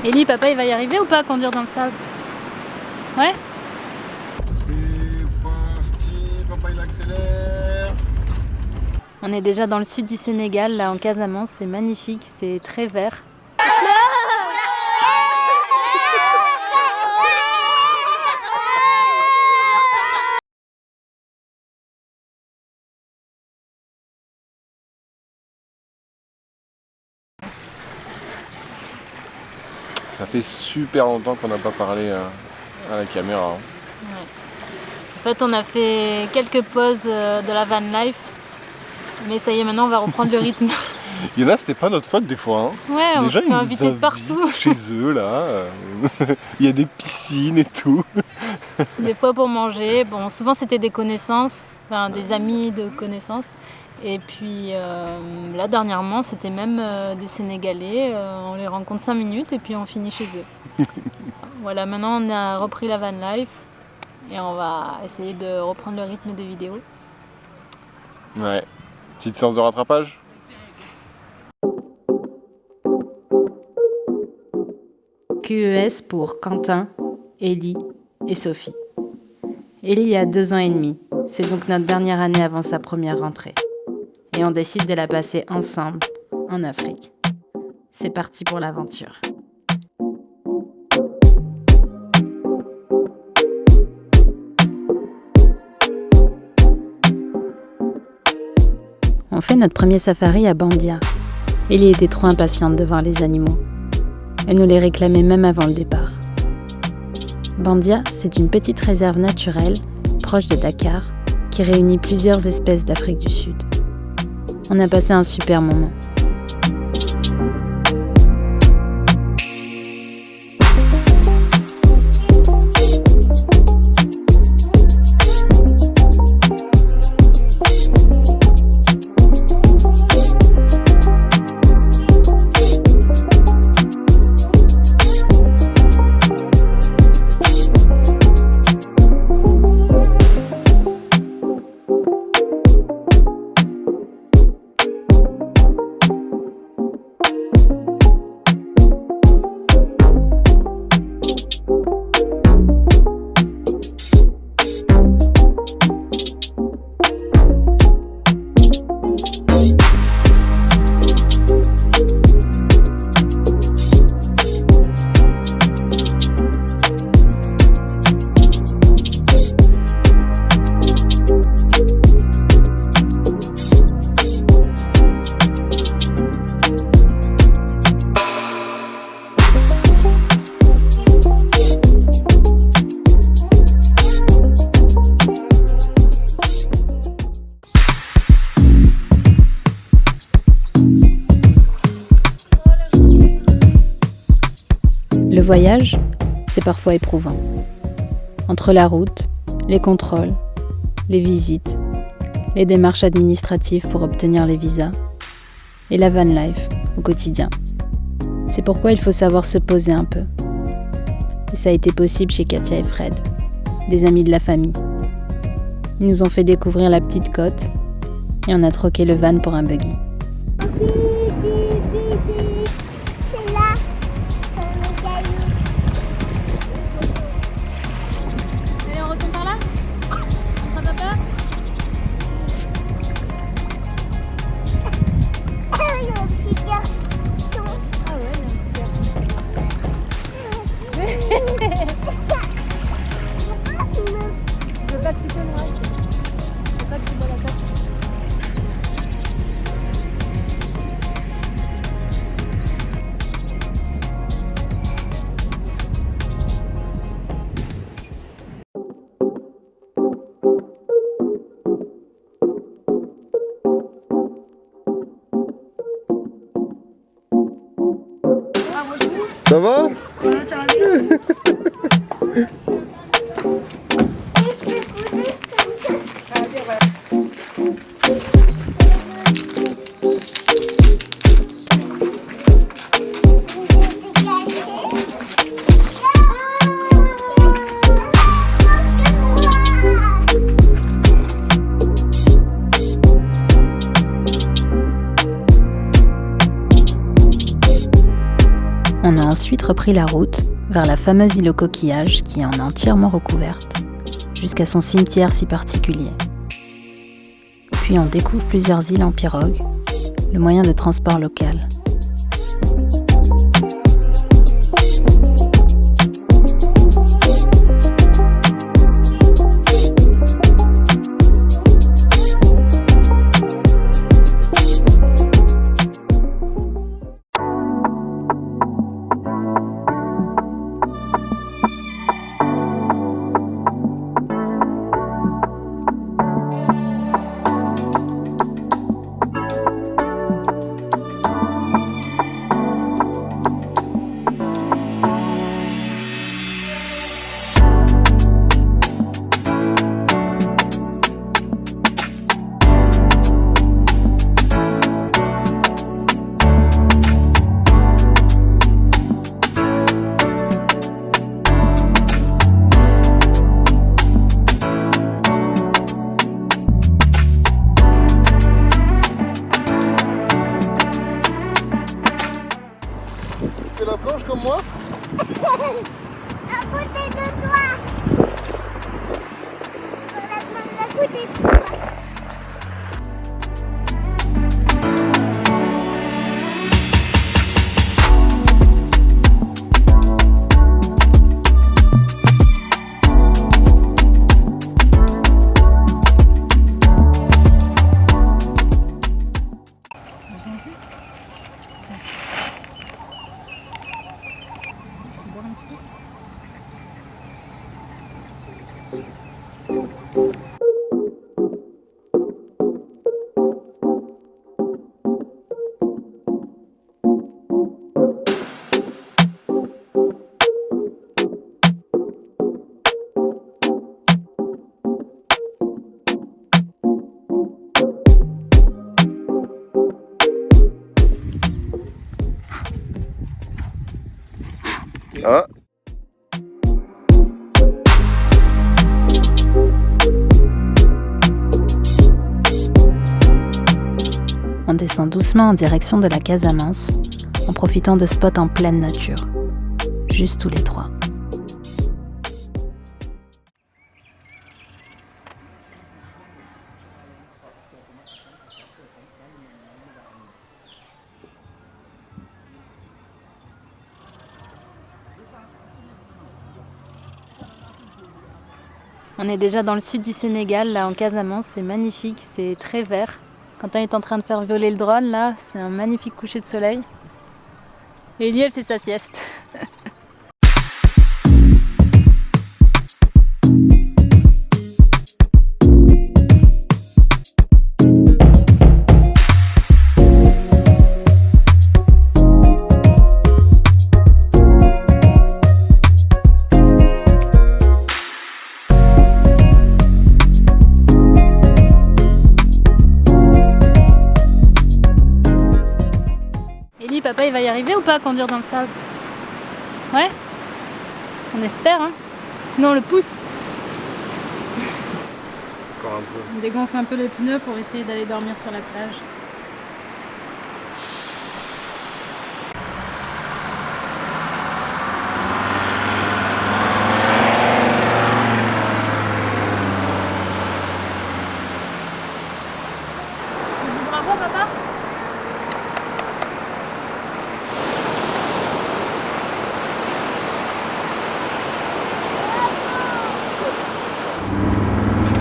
Ellie, papa il va y arriver ou pas à conduire dans le sable? Ouais? C'est parti, papa il accélère. On est déjà dans le sud du Sénégal, là en Casamance, c'est magnifique, c'est très vert. Ça fait super longtemps qu'on n'a pas parlé à la caméra. Ouais. En fait, on a fait quelques pauses de la van life, mais ça y est, maintenant on va reprendre le rythme. Il y en a, c'était pas notre faute des fois. Hein. Ouais, on Déjà, se fait inviter de partout. Chez eux, là. Il y a des piscines et tout. Des fois pour manger. Bon, souvent c'était des connaissances, enfin des amis de connaissances. Et puis là, dernièrement, c'était même des Sénégalais. On les rencontre 5 minutes et puis on finit chez eux. Voilà, maintenant on a repris la van life et on va essayer de reprendre le rythme des vidéos. Ouais. Petite séance de rattrapage. QES pour Quentin, Ellie et Sophie. Ellie a 2 ans et demi. C'est donc notre dernière année avant sa première rentrée. Et on décide de la passer ensemble en Afrique. C'est parti pour l'aventure. On fait notre premier safari à Bandia. Ellie était trop impatiente de voir les animaux. Elle nous les réclamait même avant le départ. Bandia, c'est une petite réserve naturelle, proche de Dakar, qui réunit plusieurs espèces d'Afrique du Sud. On a passé un super moment. Le voyage, c'est parfois éprouvant. Entre la route, les contrôles, les visites, les démarches administratives pour obtenir les visas et la van life au quotidien. C'est pourquoi il faut savoir se poser un peu. Et ça a été possible chez Katia et Fred, des amis de la famille. Ils nous ont fait découvrir la petite côte et on a troqué le van pour un buggy. C'est là, Allez, on retourne par là? Ça va pas? il y a un petit garçon. Ah ouais, il y a un petit garçon. Je veux pas que tu te noies. Je veux pas que tu bois la tasse. Ça va? On a ensuite ensuite repris la route vers la fameuse île aux coquillages qui en est entièrement recouverte, jusqu'à son cimetière si particulier. Puis on découvre plusieurs îles en pirogue, le moyen de transport local. Tu fais la planche comme moi? À côté de toi. La planche à côté de toi. Ah. On descend doucement en direction de la Casamance, en profitant de spots en pleine nature. Juste tous les trois. On est déjà dans le sud du Sénégal, là en Casamance, c'est magnifique, c'est très vert. Quentin est en train de faire voler le drone, là, c'est un magnifique coucher de soleil. Et Ellie, elle fait sa sieste. Papa, il va y arriver ou pas à conduire dans le sable? Ouais? On espère, hein? Sinon on le pousse. Encore un peu. On dégonfle un peu les pneus pour essayer d'aller dormir sur la plage. Tu dis bravo, papa?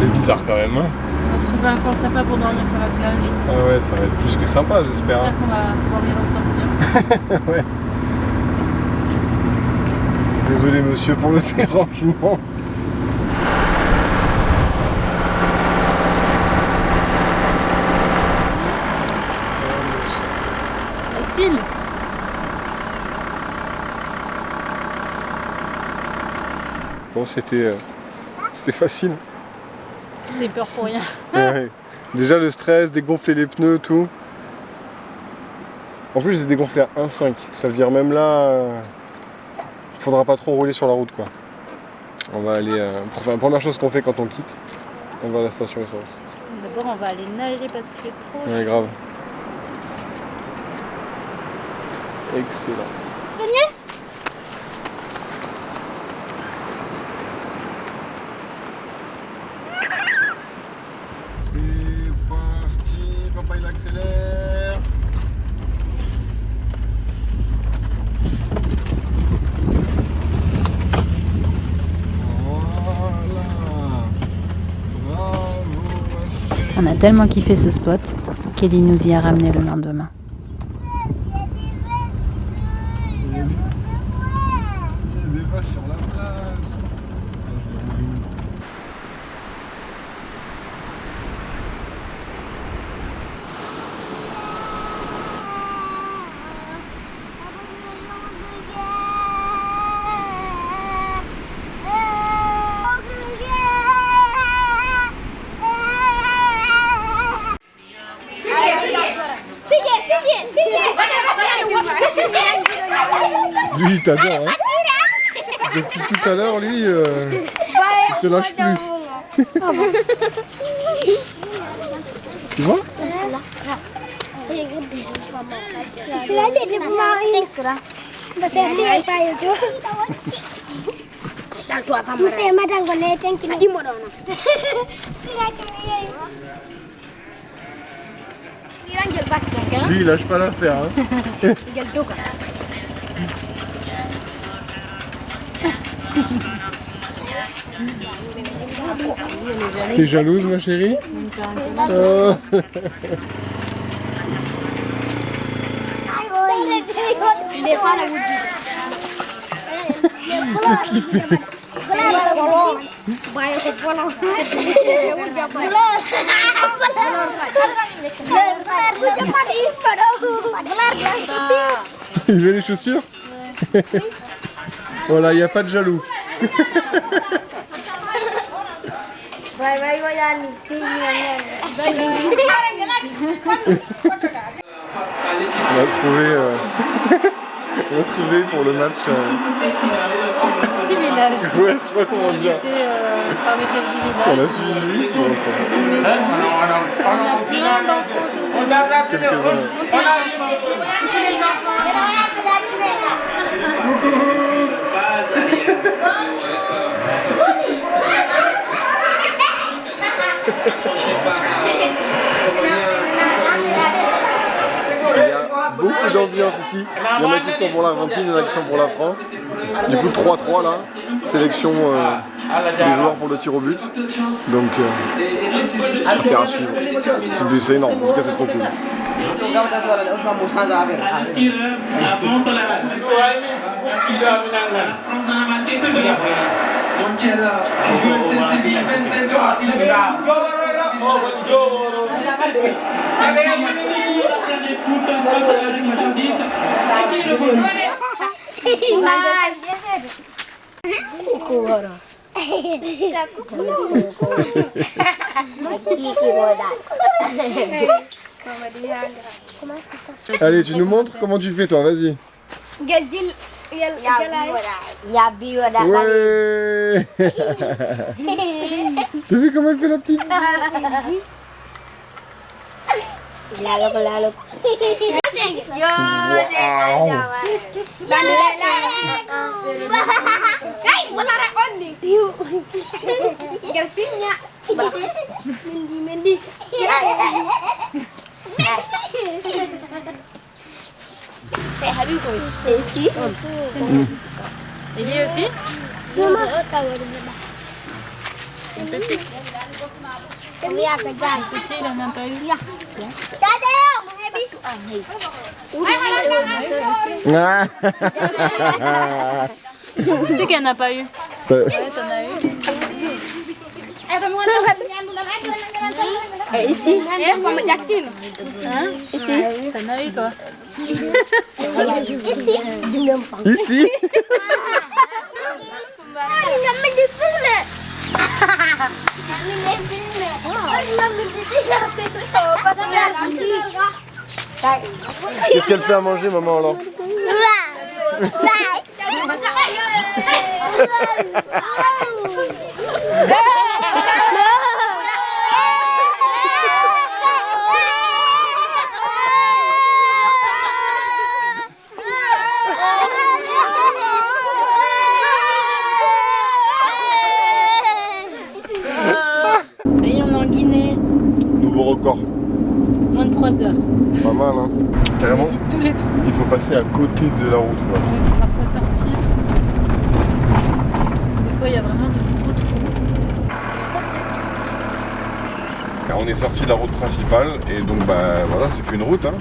C'est bizarre quand même. Hein. On va trouver un coin sympa pour dormir sur la plage. Ah ouais, ça va être plus que sympa, j'espère. J'espère qu'on va pouvoir y ressortir. Ouais. Désolé monsieur pour le dérangement. Facile. Bon, c'était facile. J'ai peur pour rien. Ouais. Déjà le stress, dégonfler les pneus, tout. En plus, j'ai dégonflé à 1,5. Ça veut dire même là, il faudra pas trop rouler sur la route, quoi. On va aller. Enfin, la première chose qu'on fait quand on quitte, on va à la station essence. D'abord, on va aller nager parce qu'il fait trop chaud. Ouais, grave. Excellent. On a tellement kiffé ce spot qu'Ellie nous y a ramené le lendemain. Il y a des vaches sur la plage. Lui, il t'adore, hein. Depuis tout à l'heure, lui, il te lâche plus. Tu vois? Lui, il lâche pas l'affaire, hein. T'es jalouse, ma chérie? Oh. Qu'est-ce qu'il fait? Il veut les chaussures? Voilà, il n'y a pas de jaloux. On a trouvé, on a trouvé pour le match. Petit village. Ouais, je sais pas comment dire. Par le chef du village. On a suivi. Bon, enfin, C'est une maison. On a plein d'enfants autour. quelques-uns. Tous les enfants. Il y a beaucoup d'ambiance ici. Il y en a qui sont pour l'Argentine, il y en a qui sont pour la France. Du coup 3-3 là, sélection des joueurs pour le tir au but. Donc affaire à suivre. C'est énorme, en tout cas c'est trop cool. Allez, tu nous montres comment tu fais toi, vas-y. Ouais. T'as vu comment elle fait la petite? Il dit aussi? Petit, il en a pas eu. C'est qu'il n'y en a pas eu. Ouais, t'en as eu. Ici. Ici. T'en as eu toi. Ici. Qu'est-ce qu'elle fait à manger, maman, alors? Et on est en Guinée. Nouveau record. Moins de 3 heures. Pas mal, hein? Carrément, Tous les trous. il faut passer à côté de la route, quoi. Il faut parfois sortir. Des fois, il y a vraiment de gros trous. on est sorti de la route principale et donc bah voilà, c'est plus une route, hein.